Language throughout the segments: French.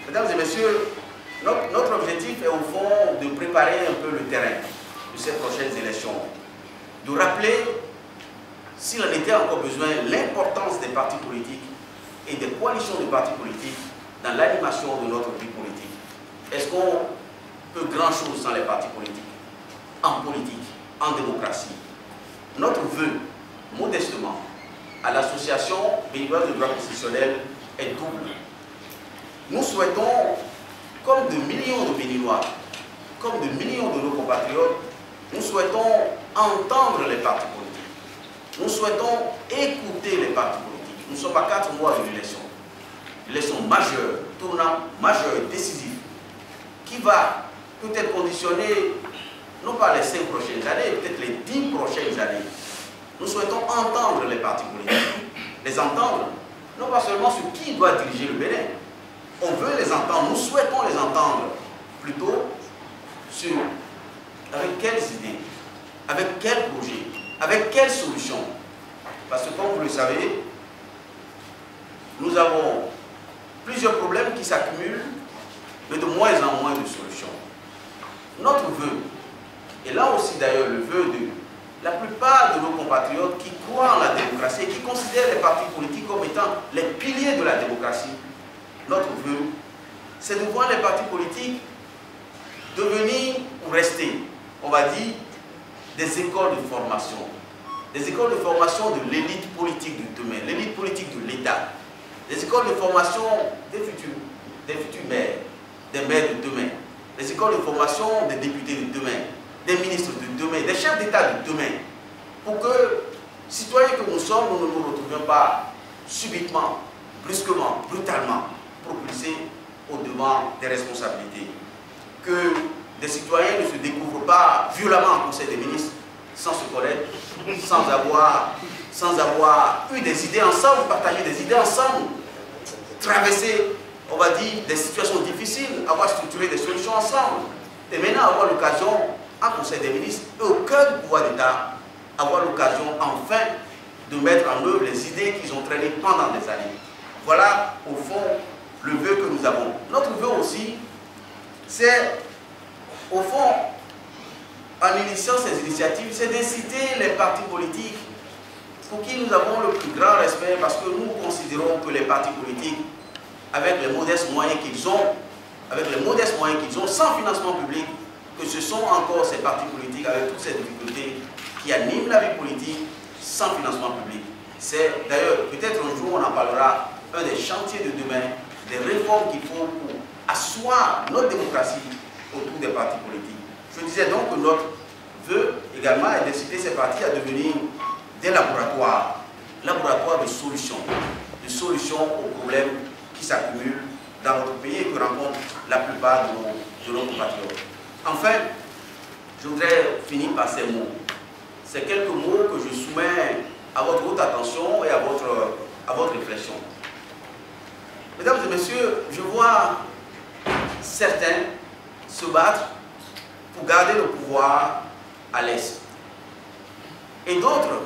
Mesdames et messieurs, notre objectif est au fond de préparer un peu le terrain de ces prochaines élections, de rappeler, s'il en était encore besoin, l'importance des partis politiques et des coalitions de partis politiques dans l'animation de notre vie politique. Est-ce qu'on peut grand-chose sans les partis politiques? En politique, en démocratie. Notre vœu, modestement, à l'association béninoise de droit constitutionnel est double. Nous souhaitons, comme de millions de Béninois, comme de millions de nos compatriotes, nous souhaitons entendre les partis politiques. Nous souhaitons écouter les partis politiques. Nous sommes à 4 mois de l'élection. L'élection majeure, tournant majeur, décisif, qui va peut-être conditionner, non pas les 5 prochaines années, peut-être les 10 prochaines années. Nous souhaitons entendre les partis politiques. Les entendre, non pas seulement sur qui doit diriger le Bénin. On veut les entendre, nous souhaitons les entendre plutôt sur avec quelles idées, avec quels projets, avec quelles solutions. Parce que comme vous le savez, nous avons plusieurs problèmes qui s'accumulent, mais de moins en moins de solutions. Notre vœu, et là aussi d'ailleurs le vœu de la plupart de nos compatriotes qui croient en la démocratie et qui considèrent les partis politiques comme étant les piliers de la démocratie, notre vœu, c'est de voir les partis politiques devenir ou rester, on va dire, des écoles de formation. Des écoles de formation de l'élite politique de demain, l'élite politique de l'État. Des écoles de formation des futurs maires, des maires de demain. Des écoles de formation des députés de demain, des ministres de demain, des chefs d'État de demain. Pour que, citoyens que nous sommes, nous ne nous retrouvions pas subitement, brusquement, brutalement, propulsés au-devant des responsabilités. Que des citoyens ne se découvrent pas violemment en Conseil des ministres sans se connaître, sans avoir eu des idées ensemble, partager des idées ensemble, traverser, on va dire, des situations difficiles, avoir structuré des solutions ensemble, et maintenant avoir l'occasion, en Conseil des ministres, et au cœur du pouvoir d'État, avoir l'occasion enfin de mettre en œuvre les idées qu'ils ont traînées pendant des années. Voilà, au fond, le vœu que nous avons. Notre vœu aussi, c'est, au fond, en initiant ces initiatives, c'est d'inciter les partis politiques pour qui nous avons le plus grand respect, parce que nous considérons que les partis politiques, avec les modestes moyens qu'ils ont, sans financement public, que ce sont encore ces partis politiques avec toutes ces difficultés qui animent la vie politique sans financement public. C'est d'ailleurs, peut-être un jour on en parlera, un des chantiers de demain, des réformes qu'il faut pour asseoir notre démocratie autour des partis politiques. Je disais donc que notre vœu également est d'inciter ces partis à devenir des laboratoires de solutions aux problèmes qui s'accumulent dans notre pays et que rencontrent la plupart de nos compatriotes. Enfin, je voudrais finir par ces mots. Ces quelques mots que je soumets à votre haute attention et à votre réflexion. Mesdames et messieurs, je vois certains se battre pour garder le pouvoir à l'Est. Et d'autres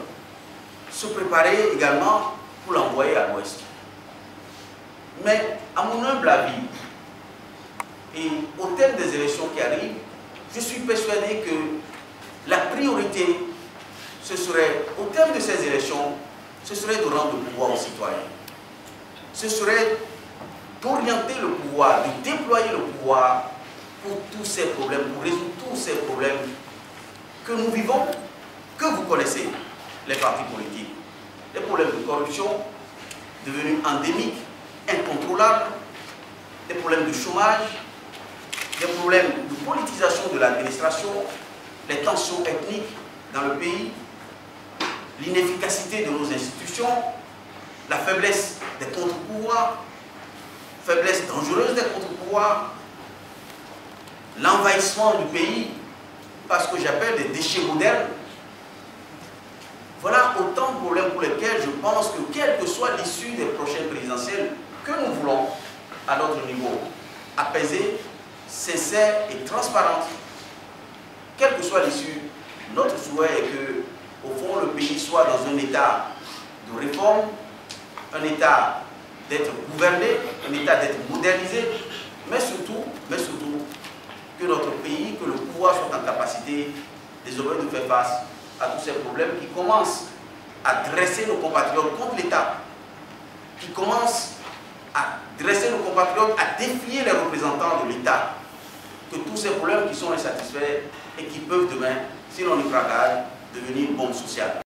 se préparer également pour l'envoyer à l'Ouest. Mais à mon humble avis, et au terme des élections qui arrivent, je suis persuadé que la priorité, ce serait, au terme de ces élections, ce serait de rendre le pouvoir aux citoyens. Ce serait d'orienter le pouvoir, de déployer le pouvoir pour tous ces problèmes, pour résoudre tous ces problèmes que nous vivons, que vous connaissez, les partis politiques. Les problèmes de corruption, devenus endémiques, incontrôlables, des problèmes de chômage, des problèmes de politisation de l'administration, les tensions ethniques dans le pays, l'inefficacité de nos institutions, la faiblesse des contre-pouvoirs, faiblesse dangereuse des contre-pouvoirs, l'envahissement du pays par ce que j'appelle des déchets modernes. Voilà autant de problèmes pour lesquels je pense que quelle que soit l'issue des prochaines présidentielles que nous voulons à notre niveau, apaisée, sincère et transparente, quelle que soit l'issue, notre souhait est que, au fond, le pays soit dans un état de réforme, un état d'être gouverné, un état d'être modernisé, mais surtout, que notre pays, que le pouvoir soit en capacité désormais de faire face à tous ces problèmes qui commencent à dresser nos compatriotes contre l'État, qui commencent à dresser nos compatriotes, à défier les représentants de l'État, que tous ces problèmes qui sont insatisfaits et qui peuvent demain, si l'on y travaille, devenir une bombe sociale.